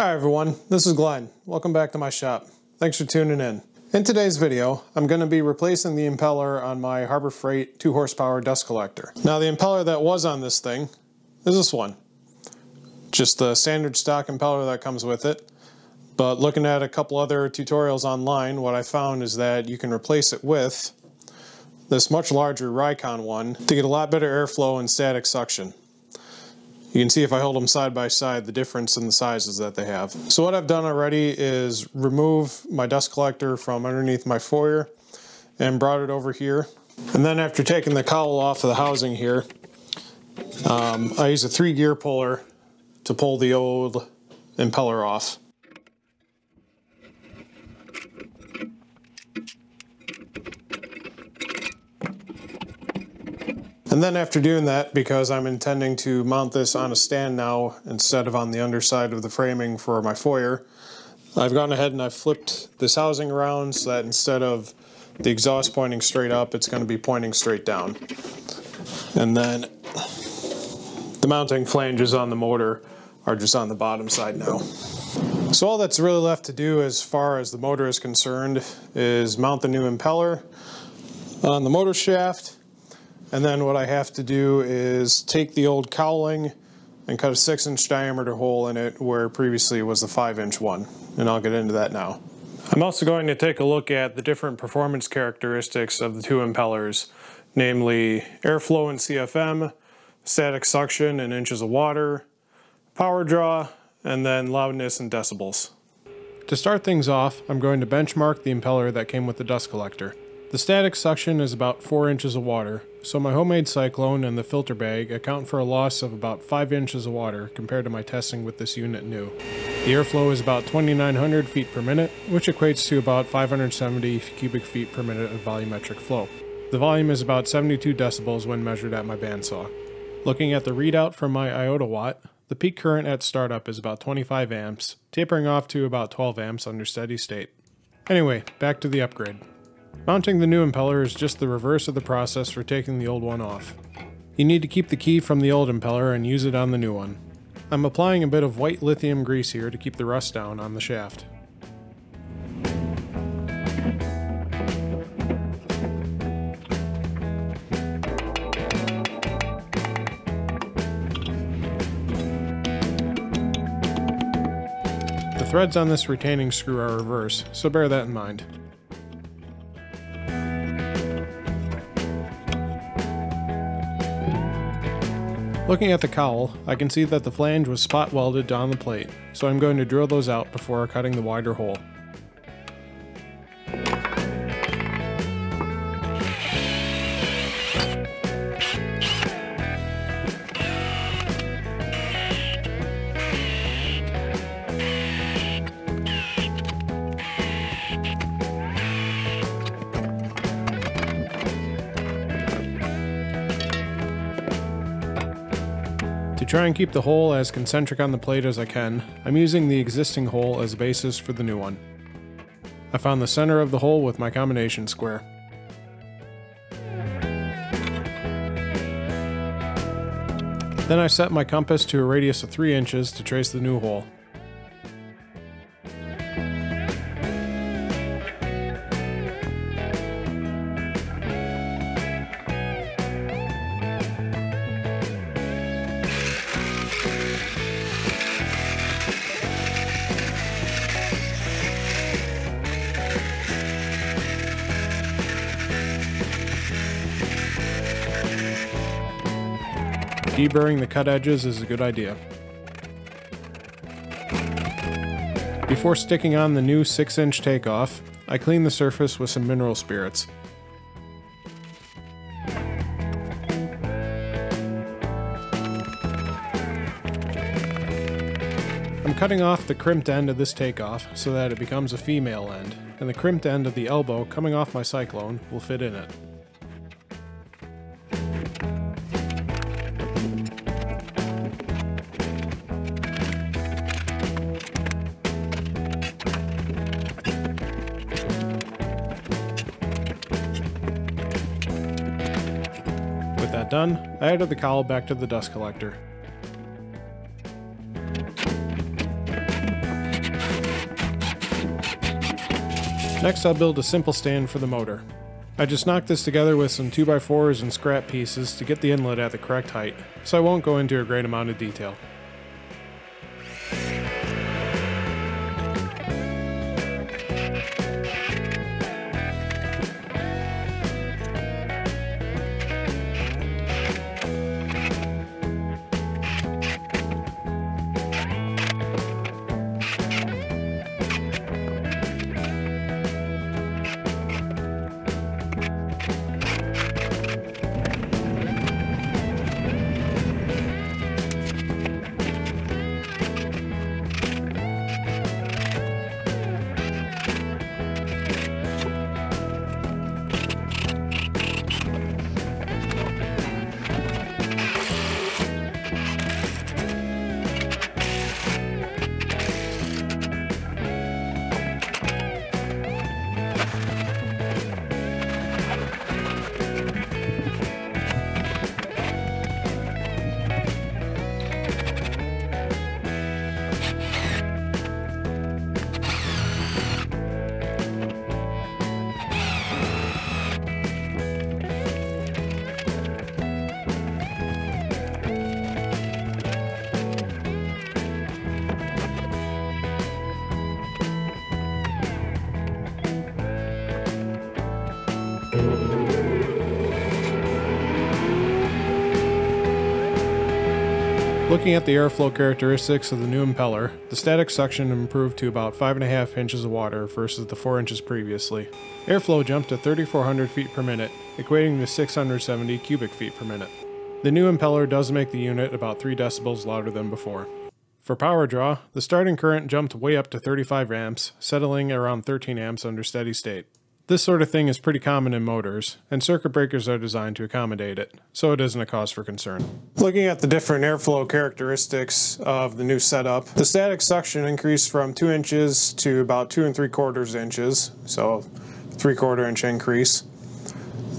Hi everyone, this is Glenn. Welcome back to my shop. Thanks for tuning in. In today's video, I'm going to be replacing the impeller on my Harbor Freight 2 horsepower dust collector. Now the impeller that was on this thing is this one. Just the standard stock impeller that comes with it. But looking at a couple other tutorials online, what I found is that you can replace it with this much larger Rikon one to get a lot better airflow and static suction. You can see if I hold them side by side the difference in the sizes that they have. So what I've done already is remove my dust collector from underneath my foyer and brought it over here. And then after taking the cowl off of the housing here, I use a 3-gear puller to pull the old impeller off. And then after doing that, because I'm intending to mount this on a stand now instead of on the underside of the framing for my foyer, I've gone ahead and I've flipped this housing around so that instead of the exhaust pointing straight up, it's going to be pointing straight down. And then the mounting flanges on the motor are just on the bottom side now. So all that's really left to do as far as the motor is concerned is mount the new impeller on the motor shaft. And then what I have to do is take the old cowling and cut a 6-inch diameter hole in it where previously was the 5-inch one. And I'll get into that now. I'm also going to take a look at the different performance characteristics of the two impellers, namely airflow and CFM, static suction in inches of water, power draw, and then loudness in decibels. To start things off, I'm going to benchmark the impeller that came with the dust collector. The static suction is about 4 inches of water, so my homemade cyclone and the filter bag account for a loss of about 5 inches of water compared to my testing with this unit new. The airflow is about 2,900 feet per minute, which equates to about 570 cubic feet per minute of volumetric flow. The volume is about 72 decibels when measured at my bandsaw. Looking at the readout from my iota watt, the peak current at startup is about 25 amps, tapering off to about 12 amps under steady state. Anyway, back to the upgrade. Mounting the new impeller is just the reverse of the process for taking the old one off. You need to keep the key from the old impeller and use it on the new one. I'm applying a bit of white lithium grease here to keep the rust down on the shaft. The threads on this retaining screw are reverse, so bear that in mind. Looking at the cowl, I can see that the flange was spot welded on the plate, so I'm going to drill those out before cutting the wider hole. To try and keep the hole as concentric on the plate as I can, I'm using the existing hole as a basis for the new one. I found the center of the hole with my combination square. Then I set my compass to a radius of 3 inches to trace the new hole. Deburring the cut edges is a good idea. Before sticking on the new 6-inch takeoff, I clean the surface with some mineral spirits. I'm cutting off the crimped end of this takeoff so that it becomes a female end, and the crimped end of the elbow coming off my cyclone will fit in it. With that done, I added the cowl back to the dust collector. Next I'll build a simple stand for the motor. I just knocked this together with some 2x4s and scrap pieces to get the inlet at the correct height, so I won't go into a great amount of detail. Looking at the airflow characteristics of the new impeller, the static suction improved to about 5.5 inches of water versus the 4 inches previously. Airflow jumped to 3,400 feet per minute, equating to 670 cubic feet per minute. The new impeller does make the unit about 3 decibels louder than before. For power draw, the starting current jumped way up to 35 amps, settling around 13 amps under steady state. This sort of thing is pretty common in motors, and circuit breakers are designed to accommodate it, so it isn't a cause for concern. Looking at the different airflow characteristics of the new setup, the static suction increased from 2 inches to about 2 3/4 inches, so 3/4 inch increase.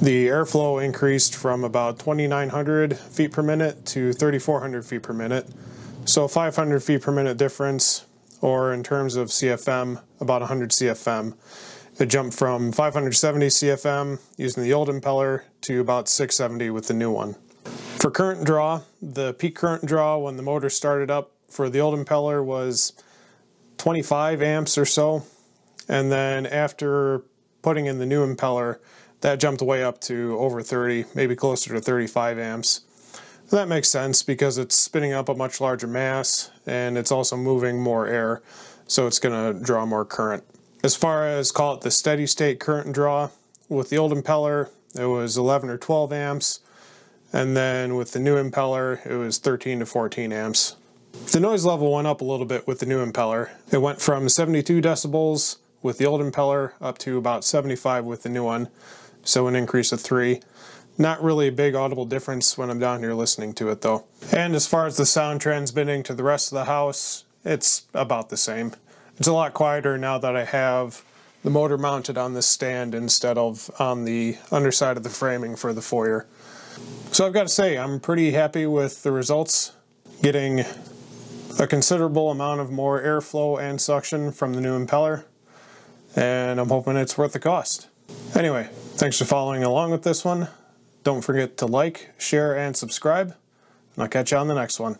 The airflow increased from about 2,900 feet per minute to 3,400 feet per minute, so 500 feet per minute difference, or in terms of CFM, about 100 CFM. It jumped from 570 CFM using the old impeller to about 670 with the new one. For current draw, the peak current draw when the motor started up for the old impeller was 25 amps or so, and then after putting in the new impeller, that jumped way up to over 30, maybe closer to 35 amps. That makes sense because it's spinning up a much larger mass and it's also moving more air, so it's going to draw more current. As far as, call it the steady state current draw, with the old impeller it was 11 or 12 amps, and then with the new impeller it was 13 to 14 amps. The noise level went up a little bit with the new impeller. It went from 72 decibels with the old impeller up to about 75 with the new one, so an increase of 3. Not really a big audible difference when I'm down here listening to it though. And as far as the sound transmitting to the rest of the house, it's about the same. It's a lot quieter now that I have the motor mounted on this stand instead of on the underside of the framing for the foyer. So I've got to say, I'm pretty happy with the results. Getting a considerable amount of more airflow and suction from the new impeller, and I'm hoping it's worth the cost. Anyway, thanks for following along with this one. Don't forget to like, share, and subscribe, and I'll catch you on the next one.